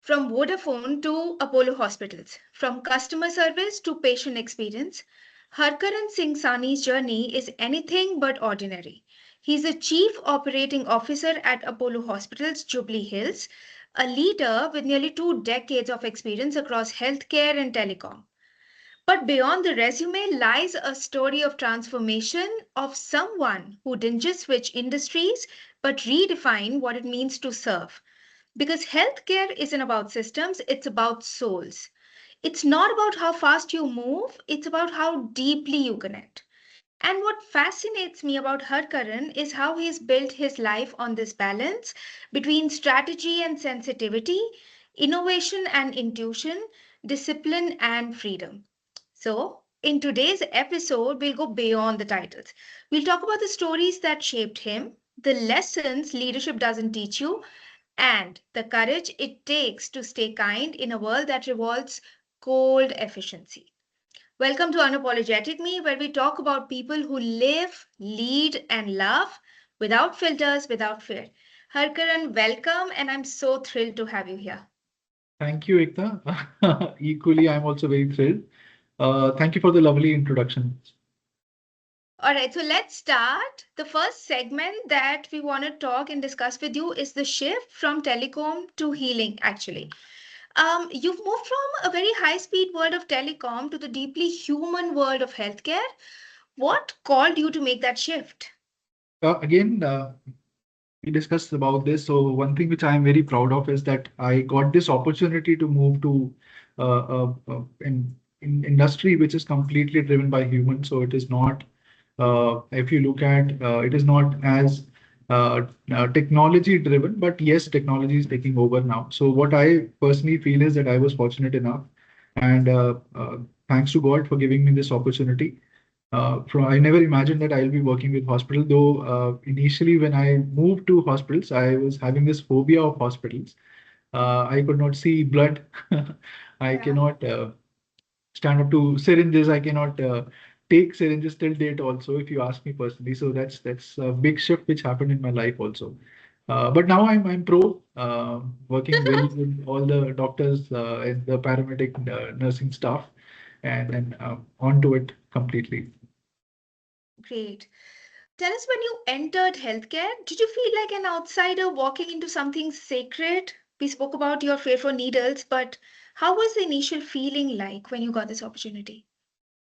From Vodafone to Apollo Hospitals, from customer service to patient experience, Harkaran Singh Sahni's journey is anything but ordinary. He's a chief operating officer at Apollo Hospitals, Jubilee Hills, a leader with nearly 2 decades of experience across healthcare and telecom. But beyond the resume lies a story of transformation of someone who didn't just switch industries but redefine what it means to serve. Because healthcare isn't about systems, it's about souls. It's not about how fast you move, it's about how deeply you connect. And what fascinates me about Harkaran is how he's built his life on this balance between strategy and sensitivity, innovation and intuition, discipline and freedom. So, in today's episode, we'll go beyond the titles. We'll talk about the stories that shaped him, the lessons leadership doesn't teach you, and the courage it takes to stay kind in a world that rewards cold efficiency. Welcome to Unapologetic Me, where we talk about people who live, lead, and love without filters, without fear. Harkaran, welcome, and I'm so thrilled to have you here. Thank you, Ekta. Equally, I'm also very thrilled. Thank you for the lovely introduction. All right, so let's start. The first segment that we want to talk and discuss with you is the shift from telecom to healing, actually. You've moved from a very high-speed world of telecom to the deeply human world of healthcare. What called you to make that shift? Again, we discussed about this. So one thing which I am very proud of is that I got this opportunity to move to in industry which is completely driven by humans. So it is not, if you look at, it is not as technology driven, but yes, technology is taking over now. So what I personally feel is that I was fortunate enough, and thanks to God for giving me this opportunity. I never imagined that I'll be working with hospital, though initially when I moved to hospitals, I was having this phobia of hospitals. I could not see blood. I Yeah. cannot stand up to syringes. I cannot take syringes till date also, if you ask me personally. So that's a big shift which happened in my life also. But now I'm pro, working well with all the doctors and the paramedic nursing staff, and onto it completely. Great. Tell us, when you entered healthcare, did you feel like an outsider walking into something sacred? We spoke about your fear for needles, but how was the initial feeling like when you got this opportunity?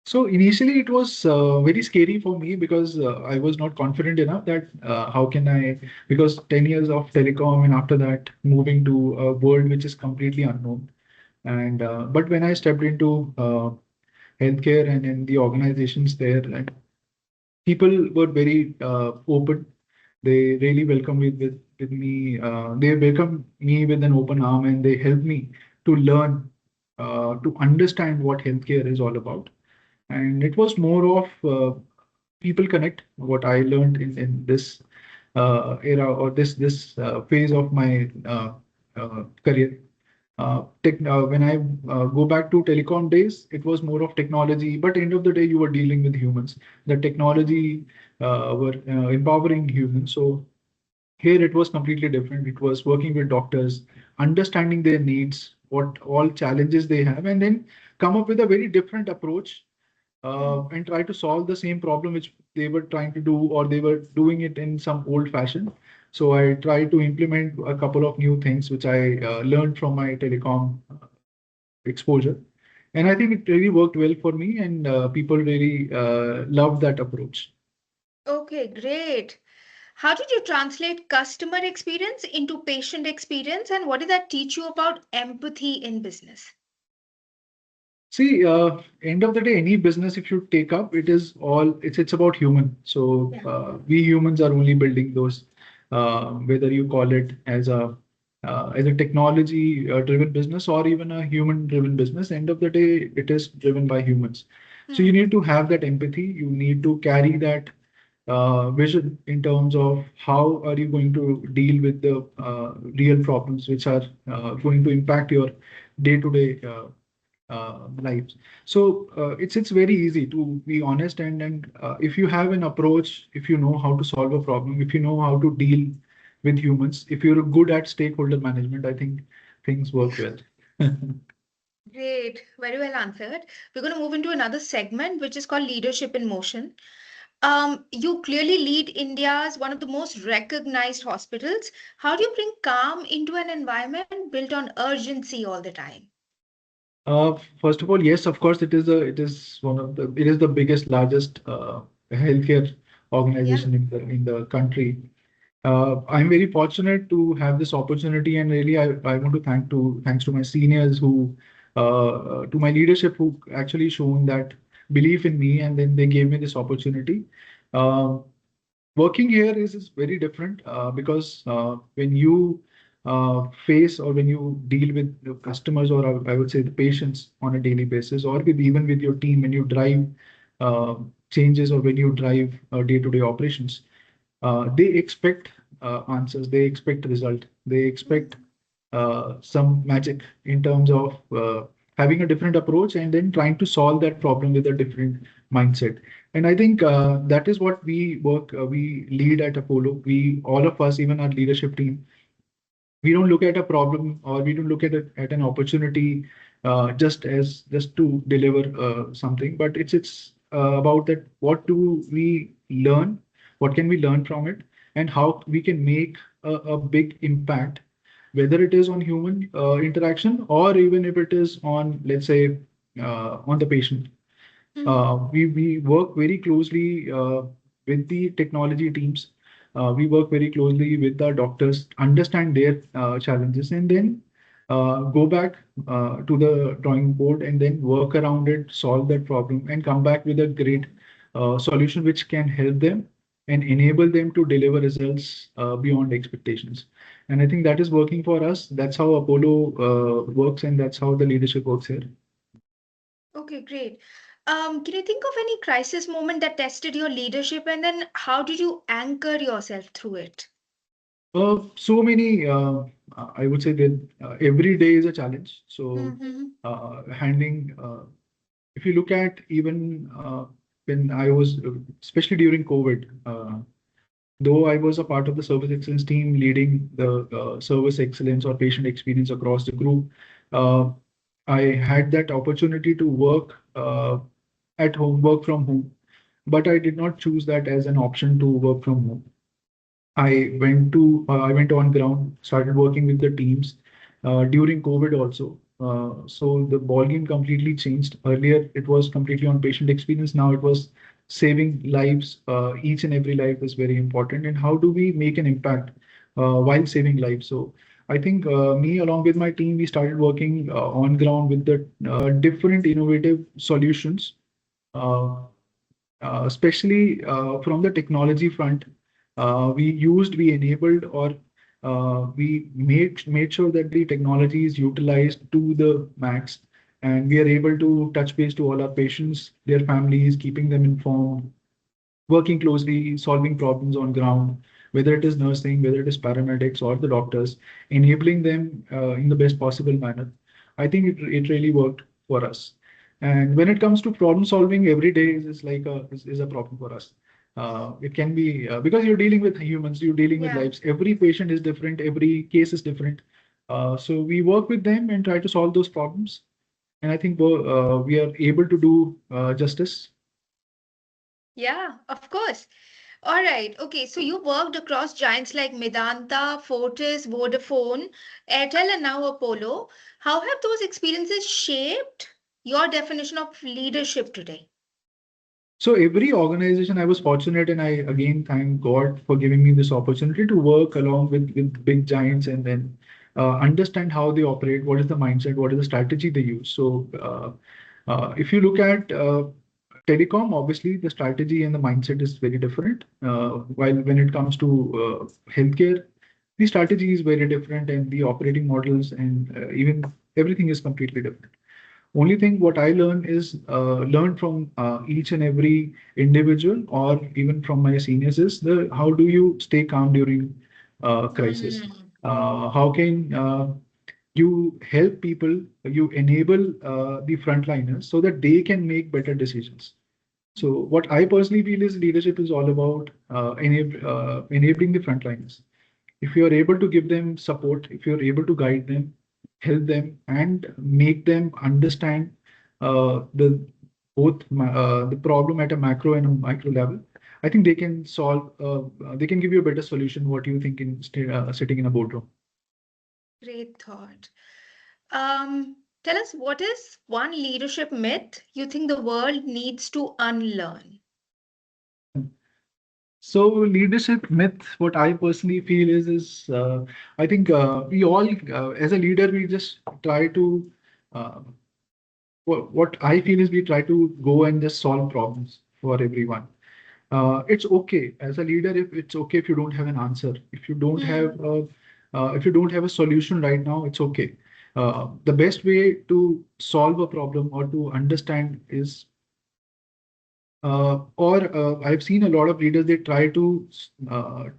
So initially it was very scary for me because I was not confident enough that how can I, because 10 years of telecom and after that moving to a world which is completely unknown. And but when I stepped into healthcare and in the organizations there, and people were very open. They really welcomed me with me. They welcomed me with an open arm, and they helped me to learn, to understand what healthcare is all about. And it was more of people connect, what I learned in this era, or this phase of my career. When I go back to telecom days, it was more of technology, but end of the day, you were dealing with humans. The technology were empowering humans. So here it was completely different. It was working with doctors, understanding their needs, what all challenges they have, and then come up with a very different approach and try to solve the same problem which they were trying to do, or they were doing it in some old fashion. So I tried to implement a couple of new things which I learned from my telecom exposure. And I think it really worked well for me, and people really loved that approach. Okay, great. How did you translate customer experience into patient experience, and what did that teach you about empathy in business? See, end of the day, any business if you take up, it is all it's about human. So Yeah. we humans are only building those, whether you call it as a technology driven business or even a human driven business. End of the day, it is driven by humans. So you Hmm. need to have that empathy. You need to carry that vision in terms of how are you going to deal with the real problems which are going to impact your day-to-day lives. So it's very easy to be honest, and if you have an approach, if you know how to solve a problem, if you know how to deal with humans, if you're good at stakeholder management, I think things work well. Great, very well answered. We're going to move into another segment, which is called Leadership in Motion. You clearly lead India's one of the most recognized hospitals. How do you bring calm into an environment built on urgency all the time? First of all, yes, of course, it is the biggest, largest healthcare Yeah. organization in the country. I'm very fortunate to have this opportunity, and really, I want to thanks to my seniors to my leadership who actually shown that belief in me, and then they gave me this opportunity. Uh, Working here is very different because when you face or when you deal with the customers, or I would say the patients on a daily basis, or even with your team, when you drive uh, changes, or when you drive day-to-day operations, they expect answers, they expect result, they expect some magic in terms of having a different approach and then trying to solve that problem with a different mindset. And I think that is what we lead at Apollo. We, all of us, even our leadership team, we don't look at a problem, or we don't look at an opportunity just to deliver something, but it's about that, what do we learn, what can we learn from it, and how we can make a big impact, whether it is on human interaction, or even if it is on, let's say, on the patient. Mhm. We work very closely with the technology teams. We work very closely with the doctors, understand their challenges, and then go back to the drawing board and then work around it, solve that problem, and come back with a great solution which can help them and enable them to deliver results beyond expectations. And I think that is working for us. That's how Apollo works, and that's how the leadership works here. Okay, great. Can you think of any crisis moment that tested your leadership, and then how did you anchor yourself through it? So many, I would say that every day is a challenge. So, Mm-hmm. handling, if you look at even when I was, especially during COVID, though I was a part of the service excellence team leading the service excellence or patient experience across the group, uh, I had that opportunity to work at home, work from home, but I did not choose that as an option to work from home. I went on ground, started working with the teams during COVID also. So the ballgame completely changed. Earlier, it was completely on patient experience. Now it was saving lives. Each and every life is very important. And how do we make an impact while saving lives? So I think me, along with my team, we started working on ground with the different innovative solutions. Uh, Especially from the technology front, we enabled, or we made sure that the technology is utilized to the max, and we are able to touch base to all our patients, their families, keeping them informed, working closely, solving problems on ground, whether it is nursing, whether it is paramedics or the doctors, enabling them in the best possible manner. I think it really worked for us. And when it comes to problem solving, every day is a problem for us. It can be because you're dealing with humans, you're dealing with Yeah. lives. Every patient is different, every case is different. So we work with them and try to solve those problems. And I think we are able to do justice. Yeah, of course. All right. Okay. So you worked across giants like Medanta, Fortis, Vodafone, Airtel, and now Apollo. How have those experiences shaped your definition of leadership today? So every organization, I was fortunate, and I again thank God for giving me this opportunity to work along with big giants, and then understand how they operate, what is the mindset, what is the strategy they use. So if you look at telecom, obviously the strategy and the mindset is very different. While when it comes to healthcare, the strategy is very different, and the operating models and even everything is completely different. Only thing what I learn is learn from each and every individual, or even from my seniors, is the how do you stay calm during crisis? Mm. How can you help people? You enable the frontliners so that they can make better decisions. So what I personally feel is leadership is all about enabling the frontliners. If you are able to give them support, if you're able to guide them, help them and make them understand the the problem at a macro and a micro level, I think they can solve. They can give you a better solution. What do you think in sitting in a boardroom? Great thought. Tell us, what is one leadership myth you think the world needs to unlearn? So leadership myth, what I personally feel is I think we all, as a leader, we just try to, uh, what I feel is we try to go and just solve problems for everyone. It's okay as a leader if it's okay if you don't have an answer, if you don't Hmm. have if you don't have a solution right now, it's okay. The best way to solve a problem or to understand is or I've seen a lot of leaders, they try to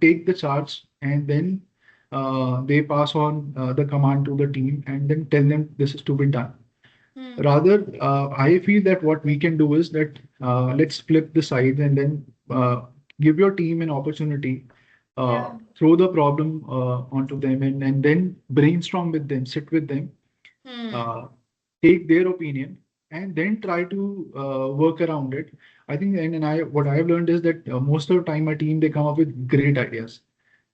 take the charge and then they pass on the command to the team and then tell them this is to be done. Hmm. Rather, I feel that what we can do is that let's flip the side and then give your team an opportunity, Yeah. throw the problem onto them and then brainstorm with them, sit with them, Hmm. uh, take their opinion and then try to work around it. I think, and I what I've learned is that most of the time, my team they come up with great ideas.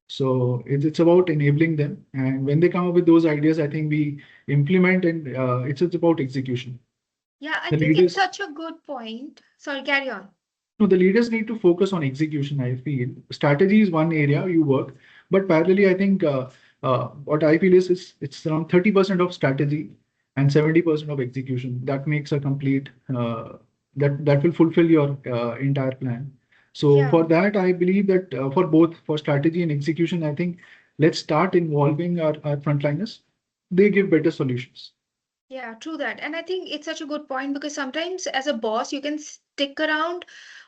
So it's about enabling them, and when they come up with those ideas, I think we implement, and it's about execution. Yeah, I The think it's leaders such a good point. Sorry, carry on. No, the leaders need to focus on execution, I feel. Strategy is one area you work, but parallelly, I think what I feel is it's around 30% of strategy and 70% of execution. That makes a complete, that will fulfill your entire plan. So Yeah. for that, I believe that for both for strategy and execution, I think let's start involving our frontliners. They give better solutions. Yeah, true that. And I think it's such a good point because sometimes as a boss, you can stick around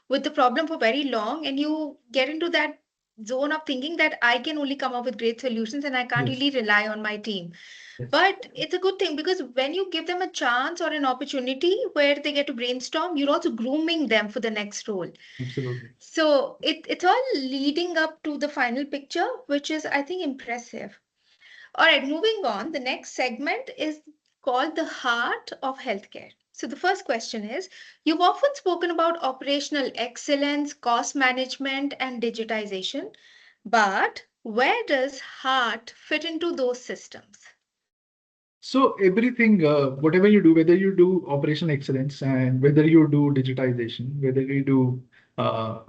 with the problem for very long and you get into that zone of thinking that I can only come up with great solutions and I can't Yes, really rely on my team. yes, But it's a good thing because when you give them a chance or an opportunity where they get to brainstorm, you're also grooming them for the next role. absolutely. So it's all leading up to the final picture, which is, I think, impressive. All right, moving on. The next segment is called the heart of healthcare. So, the first question is, you've often spoken about operational excellence, cost management, and digitization, but where does heart fit into those systems? So everything, whatever you do, whether you do operational excellence and whether you do digitization, whether you do uh,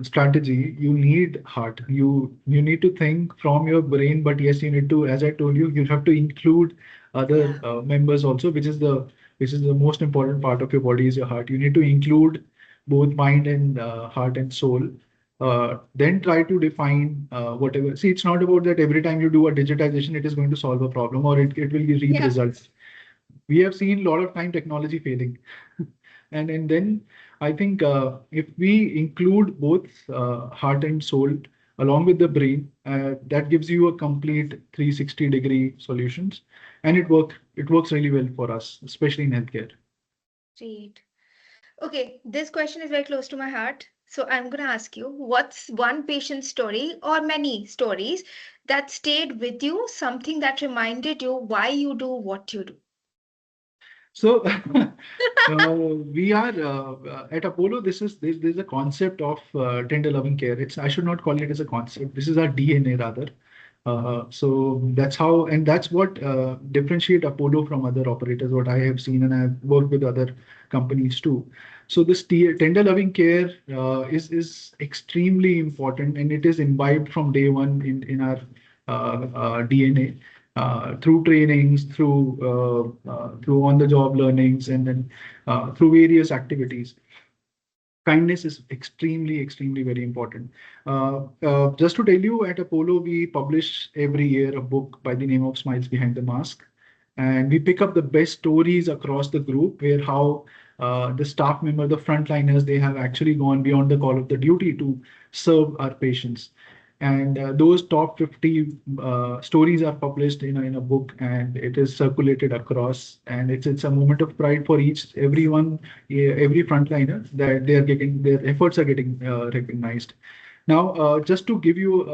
strategy, you need heart. You need to think from your brain, but yes, you need to, as I told you, you have to include other Yeah. members also, which is the most important part of your body is your heart. You need to include both mind and heart and soul, then try to define whatever. See, it's not about that every time you do a digitization, it is going to solve a problem or it will reap Yeah. results. We have seen a lot of time technology failing. And then I think if we include both heart and soul along with the brain, that gives you a complete 360-degree solutions. And it works really well for us, especially in healthcare. Great. Okay, this question is very close to my heart. So, I'm going to ask you, what's one patient story or many stories that stayed with you, something that reminded you why you do what you do? So we are at Apollo. There's a concept of tender loving care. It's I should not call it as a concept. This is our DNA rather. So that's how and that's what differentiate Apollo from other operators. What I have seen and I've worked with other companies too. So this tender loving care is extremely important and it is imbibed from day one in our DNA through trainings, through on-the-job learnings, and then through various activities. Kindness is extremely very important. Just to tell you, at Apollo, we publish every year a book by the name of Smiles Behind the Mask. And we pick up the best stories across the group where how the staff member, the frontliners, they have actually gone beyond the call of the duty to serve our patients. And those top 50 stories are published in a book and it is circulated across. And it's a moment of pride for everyone, every frontliner that they are getting their efforts are getting recognized. Now, just to give you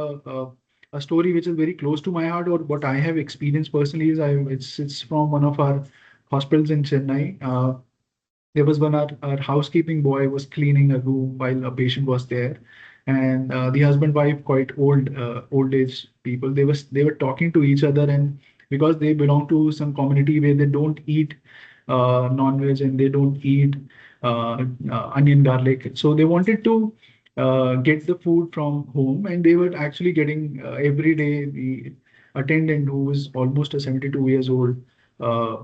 a story which is very close to my heart, or what I have experienced personally, is it's from one of our hospitals in Chennai. There was one our housekeeping boy was cleaning a room while a patient was there, and the husband wife, quite old age people, they were talking to each other, and because they belong to some community where they don't eat non-veg and they don't eat onion garlic, so they wanted to get the food from home, and they were actually getting every day. The attendant, who was almost a 72 years old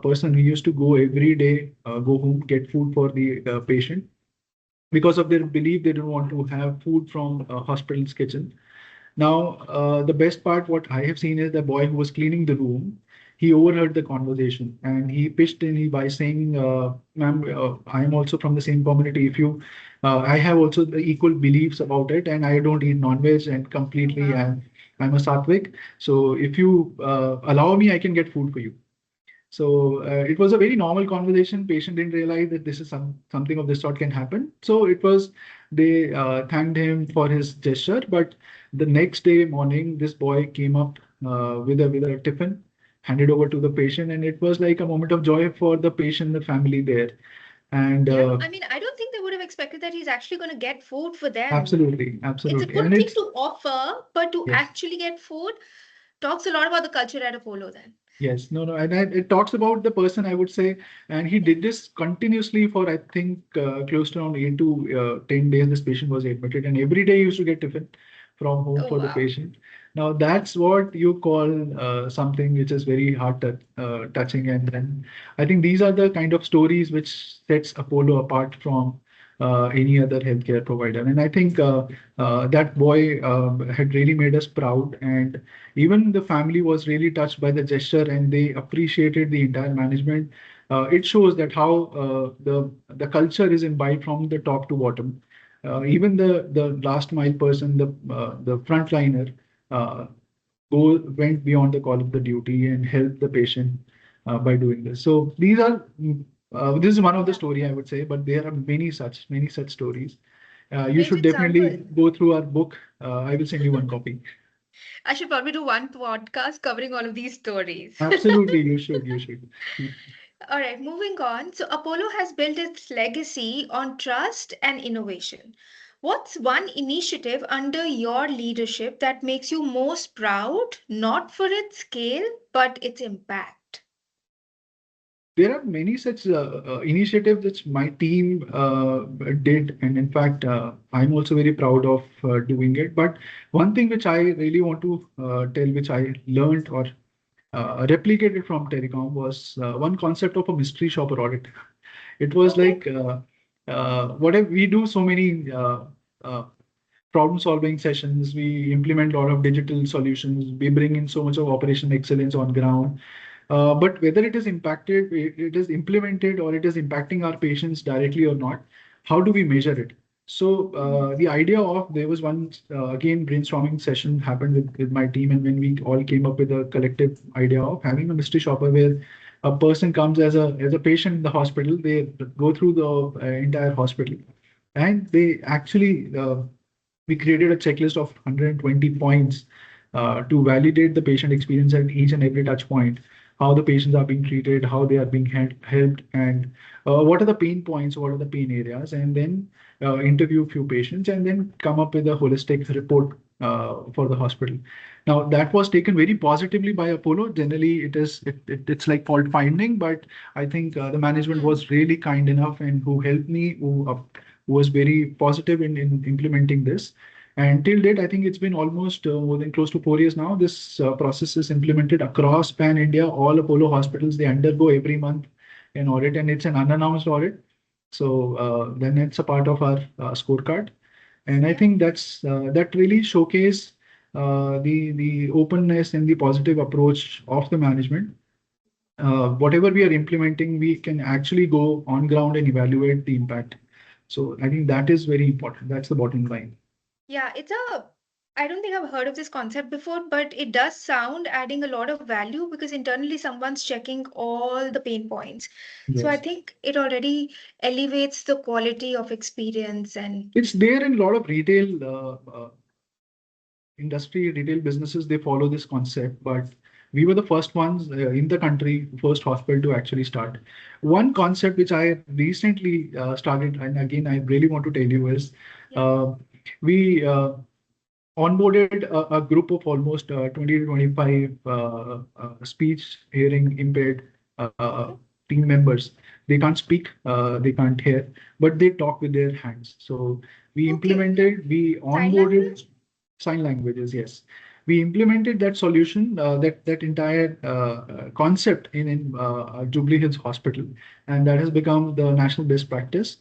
person, who used to go every day, go home, get food for the patient, because of their belief they don't want to have food from hospital's kitchen. Now, the best part, what I have seen, is the boy who was cleaning the room. He overheard the conversation and he pitched in by saying, "Ma'am, I am also from the same community. If you, I have also the equal beliefs about it, and I don't eat non-veg, and Oh, completely, wow. I'm a Sattvic. So if you allow me, I can get food for you." So it was a very normal conversation. Patient didn't realize that this is something of this sort can happen. So it was, they thanked him for his gesture. But the next day morning, this boy came up with a tiffin, handed over to the patient, and it was like a moment of joy for the patient, the family there. And Yeah, I mean, I don't think they would have expected that he's actually going to get food for them. absolutely, It's a absolutely, and good thing it's, to offer, but to yes. actually get food talks a lot about the culture at Apollo then. Yes, no, no, and it talks about the person, I would say, and he Yeah. did this continuously for, I think, close to around 8 to 10 days. This patient was admitted, and every day he used to get tiffin from home Oh, for the wow. patient. Now that's what you call something which is very touching, and then I think these are the kind of stories which sets Apollo apart from any other healthcare provider. And I think that boy had really made us proud, and even the family was really touched by the gesture, and they appreciated the entire management. It shows that how the culture is imbibed from the top to bottom. Even the last mile person, the frontliner, uh, went beyond the call of the duty and helped the patient by doing this. So this is one of the Yeah. story, I would say, but there are many such stories. You Great should example. definitely go through our book. I will send you one copy. I should probably do one podcast covering all of these stories. Absolutely, you should. You should. All right, moving on. So, Apollo has built its legacy on trust and innovation. What's one initiative under your leadership that makes you most proud, not for its scale, but its impact? There are many such initiatives which my team did, and in fact, I'm also very proud of doing it. But one thing which I really want to tell, which I learned or replicated from telecom, was one concept of a mystery shopper audit. It was Okay. like, whatever we do, so many uh, problem solving sessions, we implement a lot of digital solutions, we bring in so much of operational excellence on ground. But whether it is it is implemented, or it is impacting our patients directly or not, how do we measure it? So the idea of, there was one again brainstorming session happened with my team, and when we all came up with a collective idea of having a mystery shopper, where a person comes as a patient in the hospital, they go through the entire hospital, and they actually we created a checklist of 120 points to validate the patient experience at each and every touch point, how the patients are being treated, how they are being helped, and what are the pain points, what are the pain areas, and then interview a few patients, and then come up with a holistic report for the hospital. Now that was taken very positively by Apollo. Generally, it's like fault finding, but I think the management Hmm. was really kind enough, and who helped me, who was very positive in implementing this. And till date, I think it's been almost more than close to 4 years now. This process is implemented across pan India. All Apollo hospitals, they undergo every month an audit, and it's an unannounced audit. So then it's a part of our scorecard. And I Yeah. think that really showcase the openness and the positive approach of the management. Whatever we are implementing, we can actually go on ground and evaluate the impact. So I think that is very important. That's the bottom line. Yeah, I don't think I've heard of this concept before, but it does sound adding a lot of value because internally someone's checking all the pain points. So I Yes. think it already elevates the quality of experience and It's there in a lot of retail industry, retail businesses, they follow this concept, but we were the first ones in the country, first hospital to actually start. One concept which I recently started, and again, I really want to tell you is Yeah. uh, we onboarded a group of almost 20 to 25 speech hearing impaired Okay. team members. They can't speak, they can't hear, but they talk with their hands. So Okay. we Sign onboarded language? sign languages, yes. We implemented that solution, that entire concept in Jubilee Hills Hospital, and that has become the national best practice.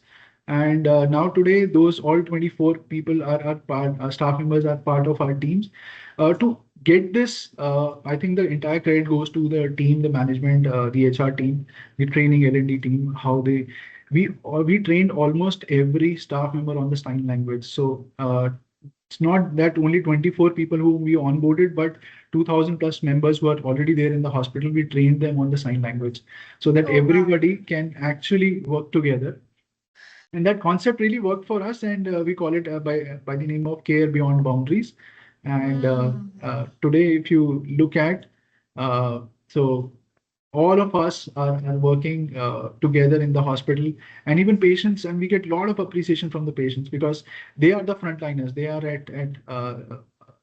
And now today, those all 24 people are part, staff members are part of our teams. To get this, I think the entire credit goes to the team, the management, the HR team, the training L&D team, how they we trained almost every staff member on the sign language. So it's not that only 24 people who we onboarded, but 2000 plus members who are already there in the hospital. We trained them on the sign language so that Oh, wow. everybody can actually work together. And that concept really worked for us, and we call it by the name of Care Beyond Boundaries. And Mm. today, if you look at, so all of us are working together in the hospital, and even patients, and we get a lot of appreciation from the patients because they are the frontliners. They are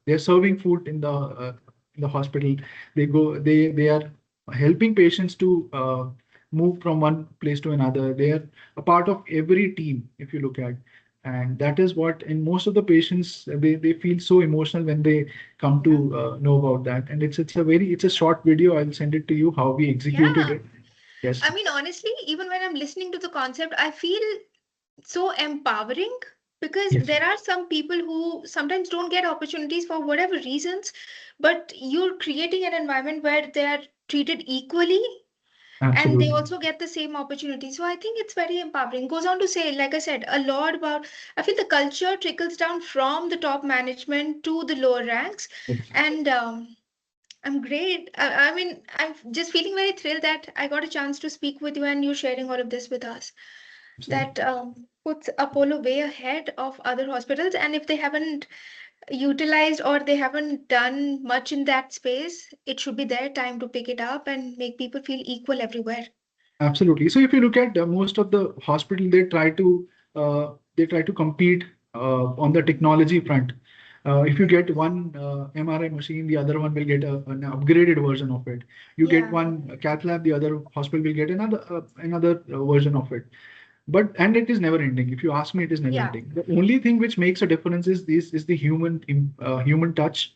they're serving food in the hospital. They are helping patients to move from one place to another. They are a part of every team, if you look at. And that is what, in most of the patients, they feel so emotional when they come Yeah. to know about that. And it's a short video. I'll send it to you how we executed Yeah. it. Yes, I mean, honestly, even when I'm listening to the concept, I feel so empowering because yes, there are some people who sometimes don't get opportunities for whatever reasons, but you're creating an environment where they are treated equally and they absolutely, also get the same opportunity. So I think it's very empowering. Goes on to say, like I said, a lot about, I feel the culture trickles down from the top management to the lower ranks. yes, And I'm great. I mean, I'm just feeling very thrilled that I got a chance to speak with you and you sharing all of this with us. That absolutely. puts Apollo way ahead of other hospitals. And if they haven't utilized or they haven't done much in that space, it should be their time to pick it up and make people feel equal everywhere. Absolutely. So if you look at most of the hospital, they try to compete on the technology front. If you get one MRI machine, the other one will get an upgraded version of it. You get Yeah, one cath lab, the other hospital will get another version of it. But and it is never ending. If you ask me, it is never yeah, ending. The only thing which makes a difference is the human touch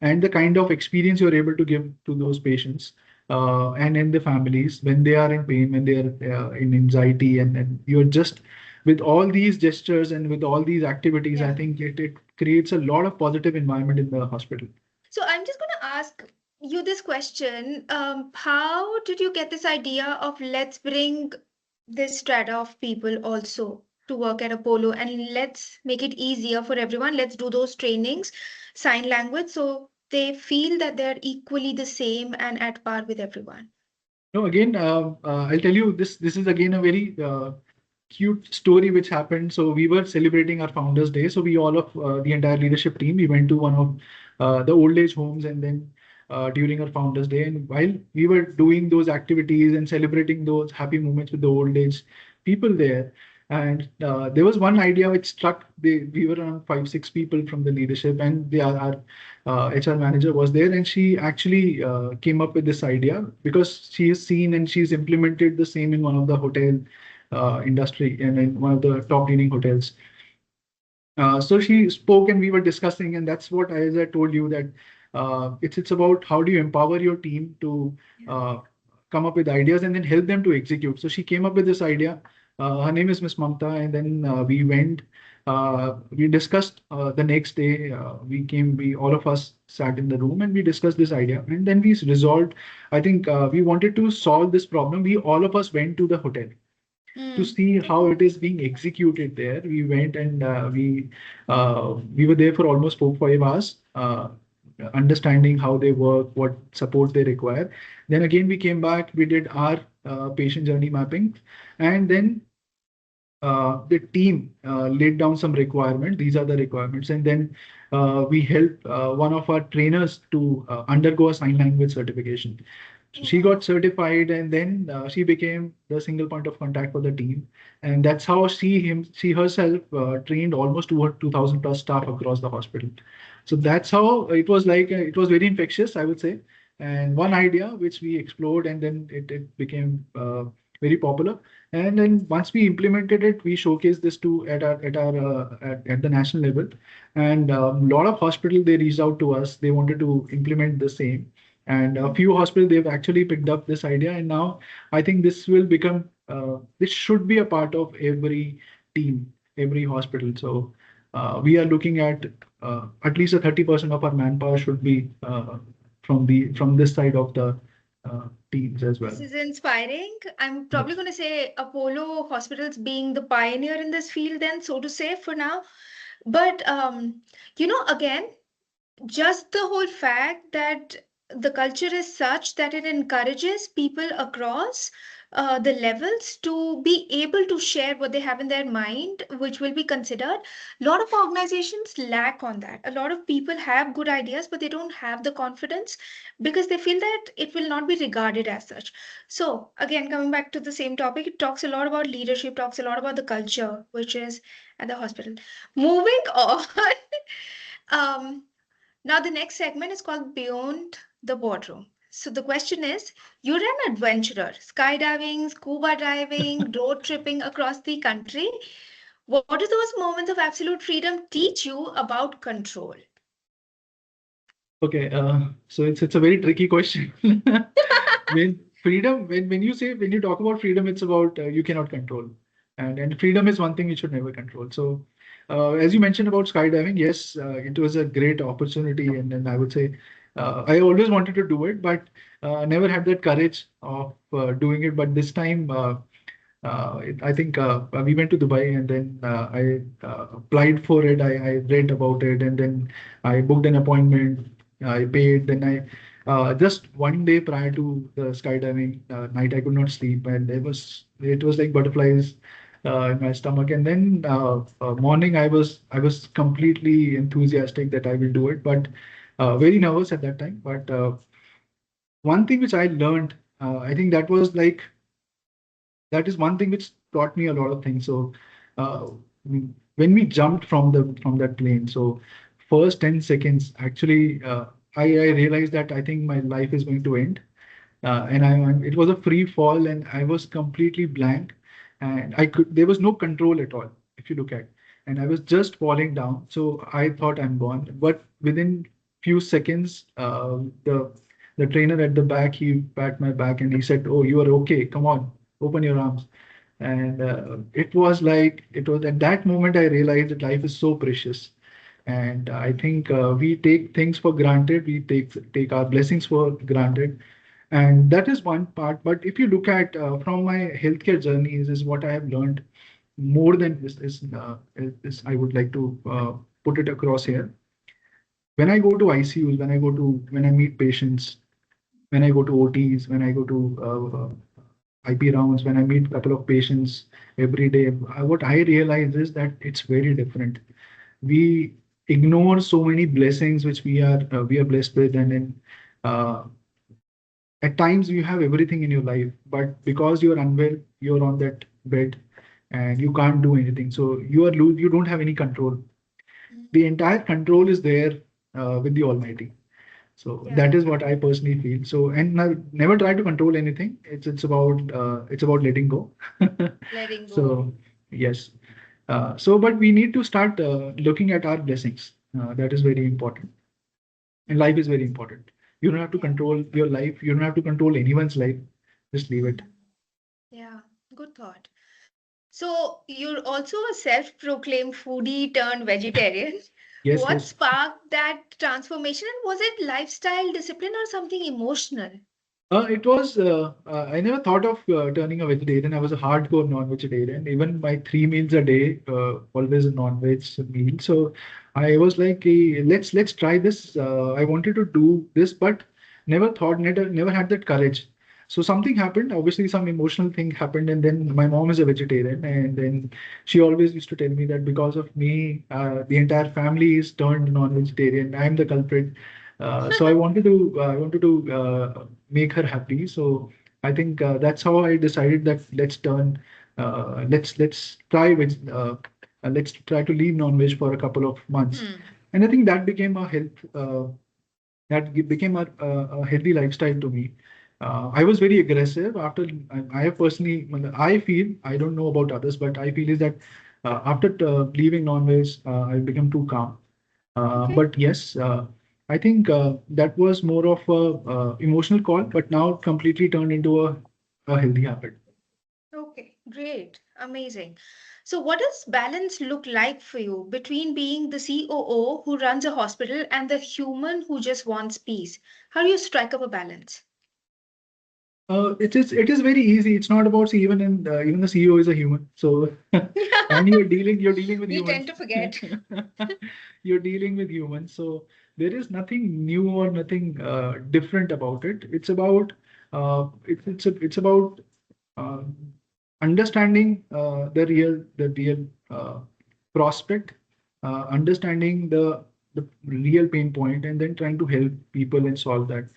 and the kind of experience you're able to give to those patients and in the families when they are in pain, when they are in anxiety, and you're just with all these gestures and with all these activities, I yeah. think it creates a lot of positive environment in the hospital. So I'm just going to ask you this question. How did you get this idea of let's bring this strata of people also to work at Apollo and let's make it easier for everyone? Let's do those trainings, sign language, so they feel that they're equally the same and at par with everyone. No, again, I'll tell you this. This is again a very cute story which happened. So we were celebrating our Founders Day. So we all of the entire leadership team, we went to one of the old age homes, and then during our Founders Day, and while we were doing those activities and celebrating those happy moments with the old age people there, and there was one idea which struck. We were around 5, 6 people from the leadership, and our HR manager was there, and she actually came up with this idea because she has seen and she's implemented the same in one of the hotel industry and in one of the top leading hotels. So she spoke and we were discussing, and that's what, as I told you, that it's about how do you empower your team to Yeah. uh, come up with ideas and then help them to execute. So she came up with this idea. Her name is Miss Mamta, and then we went. We discussed the next day. We all of us sat in the room and we discussed this idea, and then we resolved. I think we wanted to solve this problem. We all of us went to the hotel to Mm. see how Okay. it is being executed there. We went and we were there for almost 4, 5 hours, understanding how they work, what support they require. Then again, we came back, we did our patient journey mapping, and then the team laid down some requirements. These are the requirements, and then we helped one of our trainers to undergo a sign language certification. So she Mhm. got certified, and then she became the single point of contact for the team, and that's how she herself trained almost 2,000 plus staff across the hospital. So that's how it was like. It was very infectious, I would say, and one idea which we explored, and then it became very popular. And then once we implemented it, we showcased this to at the national level, and a lot of hospitals they reached out to us. They wanted to implement the same, and a few hospitals they've actually picked up this idea. And now I think this will become this should be a part of every team, every hospital. So we are looking at least a 30% of our manpower should be from this side of the teams as well. This is inspiring. I'm probably Yes. going to say Apollo Hospitals being the pioneer in this field, then, so to say, for now. But, again, just the whole fact that the culture is such that it encourages people across the levels to be able to share what they have in their mind, which will be considered. A lot of organizations lack on that. A lot of people have good ideas, but they don't have the confidence because they feel that it will not be regarded as such. So, again, coming back to the same topic, it talks a lot about leadership, talks a lot about the culture, which is at the hospital. Moving on. um, Now, the next segment is called Beyond the Boardroom. So, the question is, you're an adventurer, skydiving, scuba diving, road tripping across the country. What do those moments of absolute freedom teach you about control? Okay, so it's a very tricky question. When when you talk about freedom, it's about you cannot control, and freedom is one thing you should never control. So, as you mentioned about skydiving, yes, it was a great opportunity, and I would say I always wanted to do it, but never had that courage of doing it. But this time, I think we went to Dubai, and then I applied for it. I read about it, and then I booked an appointment. I paid. Then I just one day prior to the skydiving night, I could not sleep, and it was like butterflies in my stomach. And then morning, I was completely enthusiastic that I will do it, but very nervous at that time. But one thing which I learned, I think that is one thing which taught me a lot of things. So uh, when we jumped from that plane, so first 10 seconds actually I realized that I think my life is going to end. It was a free fall, and I was completely blank, and there was no control at all, if you look at, and I was just falling down. So I thought I'm gone. But within few seconds, the trainer at the back, he pat my back and he said, "Oh, you are okay. Come on, open your arms." And it was at that moment I realized that life is so precious. And I think we take things for granted. We take our blessings for granted, and that is one part. But if you look at from my healthcare journeys, is what I have learned more than is I would like to put it across here. When I go to ICUs, when I meet patients, when I go to OTs, when I go to IP rounds, when I meet a couple of patients every day, what I realize is that it's very different. We ignore so many blessings which we are blessed with, and then uh, at times you have everything in your life, but because you're unwell, you're on that bed and you can't do anything. So you don't have any control. The entire control is there with the Almighty. So Yeah, that is what I personally feel. So, and I never try to control anything. It's about letting go. letting go. So yes. But we need to start looking at our blessings. That is very important, and life is very important. You don't have to Yeah. control your life. You don't have to control anyone's life. Just leave it. Mhm. Yeah, good thought. So, you're also a self-proclaimed foodie turned vegetarian. Yes, What yes. sparked that transformation? And was it lifestyle, discipline, or something emotional? I never thought of turning a vegetarian. I was a hardcore non-vegetarian. Even my 3 meals a day, always a non-veg meal. So I was like, let's try this. I wanted to do this, but never had that courage. So something happened. Obviously, some emotional thing happened, and then my mom is a vegetarian, and then she always used to tell me that because of me, the entire family is turned non-vegetarian. I'm the culprit. So I wanted to make her happy. So I think that's how I decided that let's try to leave non-veg for a couple of months. And I think that became a a healthy lifestyle to me. I was very aggressive after I have personally, I feel, I don't know about others, but I feel is that after leaving non-veg, I become too calm. Okay. But yes, I think that was more of a emotional call, but now completely turned into a healthy habit. Okay, great. Amazing. So, what does balance look like for you between being the COO who runs a hospital and the human who just wants peace? How do you strike up a balance? It is very easy. It's not about even the CEO is a human. So and you're dealing with We tend humans. to forget. You're dealing with humans. So there is nothing new or nothing different about it. It's about it's about uh, understanding the real prospect, understanding the real pain point, and then trying to help people and solve that.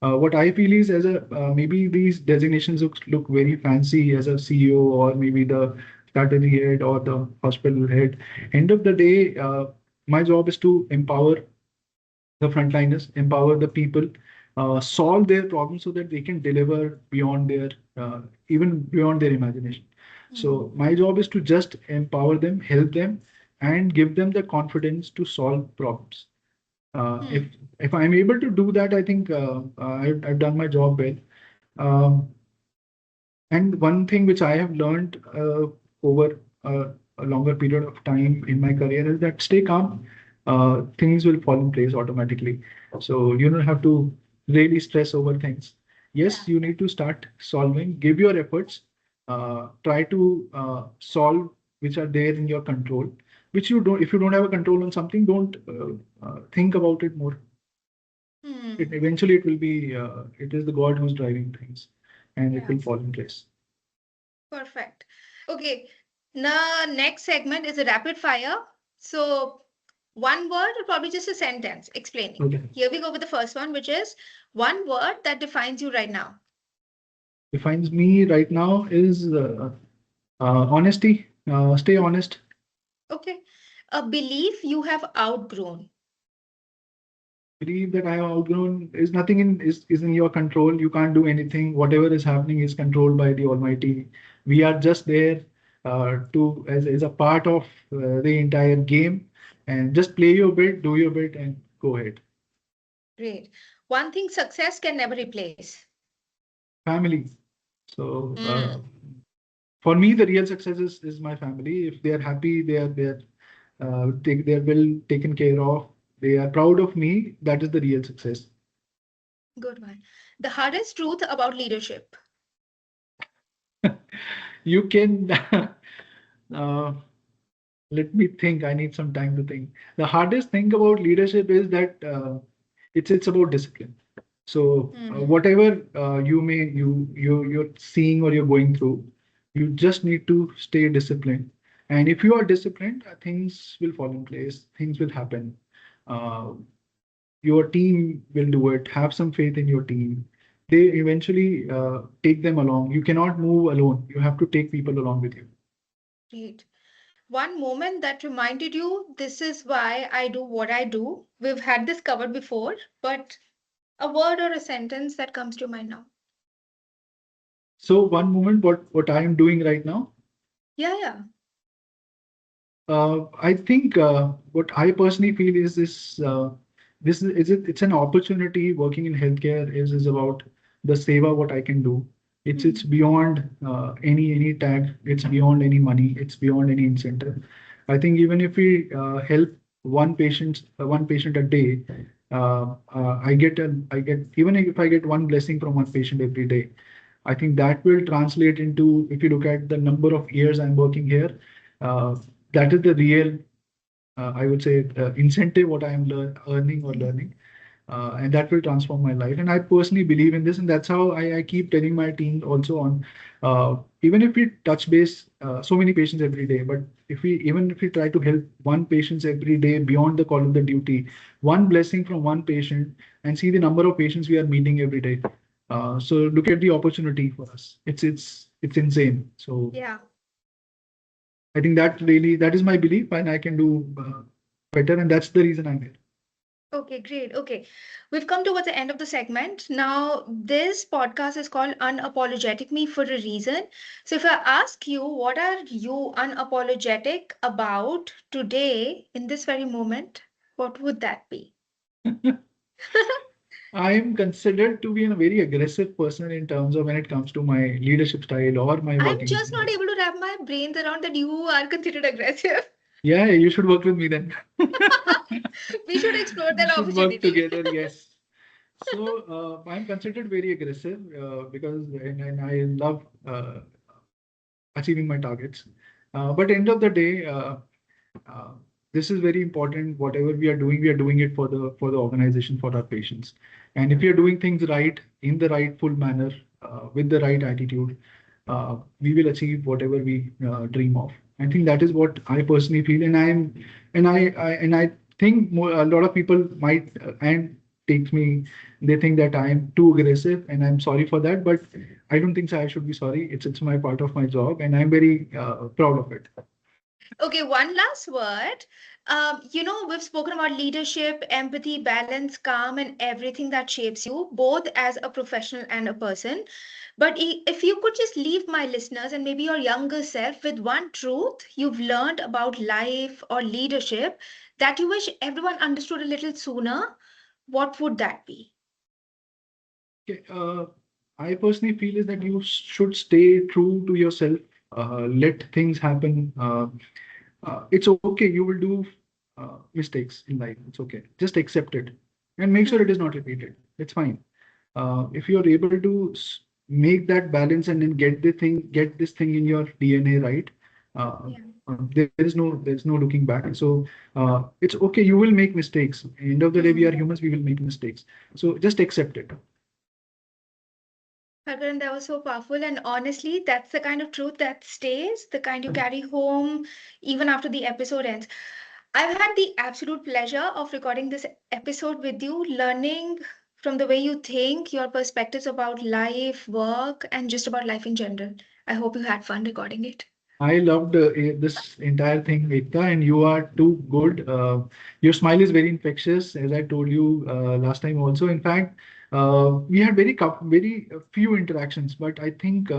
What I feel is as a maybe these designations look very fancy as a CEO or maybe the strategy head or the hospital head. End of the day, my job is to empower the frontliners, empower the people, solve their problems so that they can deliver beyond their even beyond their imagination. Hmm. So my job is to just empower them, help them, and give them the confidence to solve problems. Uh, if Hmm. if I'm able to do that, I think I've done my job well. Um, and one thing which I have learned over a longer period of time in my career is that stay calm. Things will fall in place automatically. So you don't have to really stress over things. Yeah. Yes, you need to start solving, give your efforts, try to solve which are there in your control, which you don't, if you don't have a control on something, don't think about it more. Hmm. Eventually it will be, it is the God who's driving things and it Yeah. will fall in place. Perfect. Okay. Now, next segment is a rapid fire. So, one word or probably just a sentence explaining. Okay. Here we go with the first one, which is one word that defines you right now. Defines me right now is honesty. Stay honest. Okay. A belief you have outgrown. Believe that I have outgrown is nothing is in your control. You can't do anything. Whatever is happening is controlled by the Almighty. We are just there to as a part of the entire game, and just play your bit, do your bit, and go ahead. Great. One thing success can never replace. Family. So Mm. for me, the real success is my family. If they are happy, they are well taken care of. They are proud of me. That is the real success. Good one. The hardest truth about leadership. You can uh, let me think. I need some time to think. The hardest thing about leadership is that it's about discipline. So Hmm. whatever you're seeing or you're going through, you just need to stay disciplined. And if you are disciplined, things will fall in place. Things will happen. Uh, your team will do it. Have some faith in your team. They eventually take them along. You cannot move alone. You have to take people along with you. Great. One moment that reminded you, this is why I do what I do. We've had this covered before, but a word or a sentence that comes to mind now. So one moment, what I am doing right now, Yeah, yeah. I think what I personally feel is it's an opportunity. Working in healthcare is about the seva what I can do. It's Hmm. beyond any tag. It's beyond any money. It's beyond any incentive. I think even if we help one patient a day, I get even if I get one blessing from one patient every day, I think that will translate into, if you look at the number of years I'm working here, uh, that is the real, I would say, incentive what I am earning or learning. and that will transform my life. And I personally believe in this, and that's how I keep telling my team also on. Even if we touch base so many patients every day, but if we try to help one patient every day beyond the call of the duty, one blessing from one patient, and see the number of patients we are meeting every day. So look at the opportunity for us. It's insane. So Yeah. I think that is my belief, and I can do better, and that's the reason I'm here. Okay, great. Okay. We've come towards the end of the segment. Now, this podcast is called Unapologetic Me for a reason. So, if I ask you, what are you unapologetic about today in this very moment, what would that be? I am considered to be a very aggressive person in terms of when it comes to my leadership style or my I'm working just not style. able to wrap my brains around that you are considered aggressive. Yeah, you should work with me then. We should explore We that should work opportunity. together, yes. So I'm considered very aggressive because and I love achieving my targets. But end of the day, uh, this is very important. Whatever we are doing it for the organization, for our patients. And if we are doing things right in the rightful manner, with the right attitude, we will achieve whatever we dream of. I think that is what I personally feel, and I think a lot of people might and takes me. They think that I am too aggressive, and I'm sorry for that. But I don't think so. I should be sorry. It's my part of my job, and I'm very proud of it. Okay, one last word. We've spoken about leadership, empathy, balance, calm, and everything that shapes you, both as a professional and a person. But if you could just leave my listeners and maybe your younger self with one truth you've learned about life or leadership that you wish everyone understood a little sooner, what would that be? Okay, I personally feel is that you should stay true to yourself. Let things happen. It's okay. You will do mistakes in life. It's okay. Just accept it and make sure Hmm. it is not repeated. It's fine. If you're able to make that balance and then get this thing in your DNA right, uh, Yeah. there is no looking back. So it's okay. You will make mistakes. End of the day, we are Hmm. humans. We will make mistakes. So just accept it. Harkaran, that was so powerful. And honestly, that's the kind of truth that stays, the kind you carry home even after the episode ends. I've had the absolute pleasure of recording this episode with you, learning from the way you think, your perspectives about life, work, and just about life in general. I hope you had fun recording it. I loved this entire thing, Ekta, and you are too good. Your smile is very infectious, as I told you last time also. In fact, we had very few interactions, but I think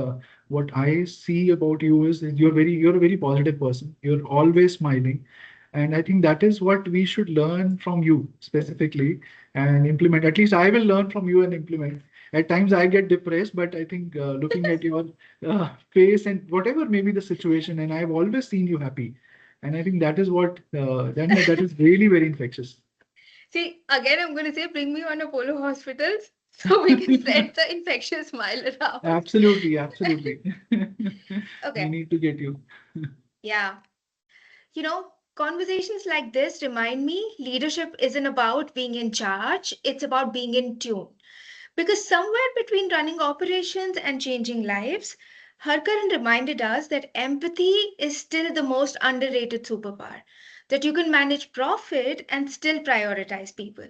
what I see about you is that you're a very positive person. You're always smiling, and I think that is what we should learn from you specifically and implement. At least I will learn from you and implement. At times I get depressed, but I think looking at your face and whatever may be the situation, and I've always seen you happy, and I think that is what that is really very infectious. See, again, I'm going to say, bring me on Apollo hospitals so we can spread the infectious smile around. Absolutely, absolutely. We Okay, need to get you. yeah. Conversations like this remind me leadership isn't about being in charge, it's about being in tune. Because somewhere between running operations and changing lives, Harkaran reminded us that empathy is still the most underrated superpower, that you can manage profit and still prioritize people.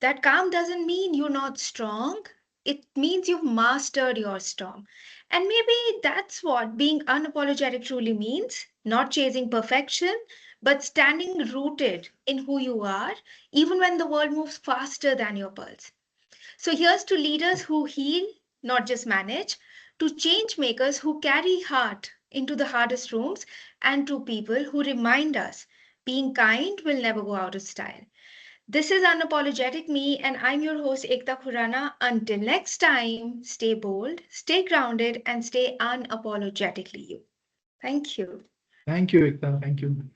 That calm doesn't mean you're not strong, it means you've mastered your storm. And maybe that's what being unapologetic truly means, not chasing perfection, but standing rooted in who you are, even when the world moves faster than your pulse. So here's to leaders who heal, not just manage, to change makers who carry heart into the hardest rooms, and to people who remind us being kind will never go out of style. This is Unapologetic Me, and I'm your host Ekta Khurana. Until next time, stay bold, stay grounded, and stay unapologetically you. Thank you. Thank you, Ekta. Thank you.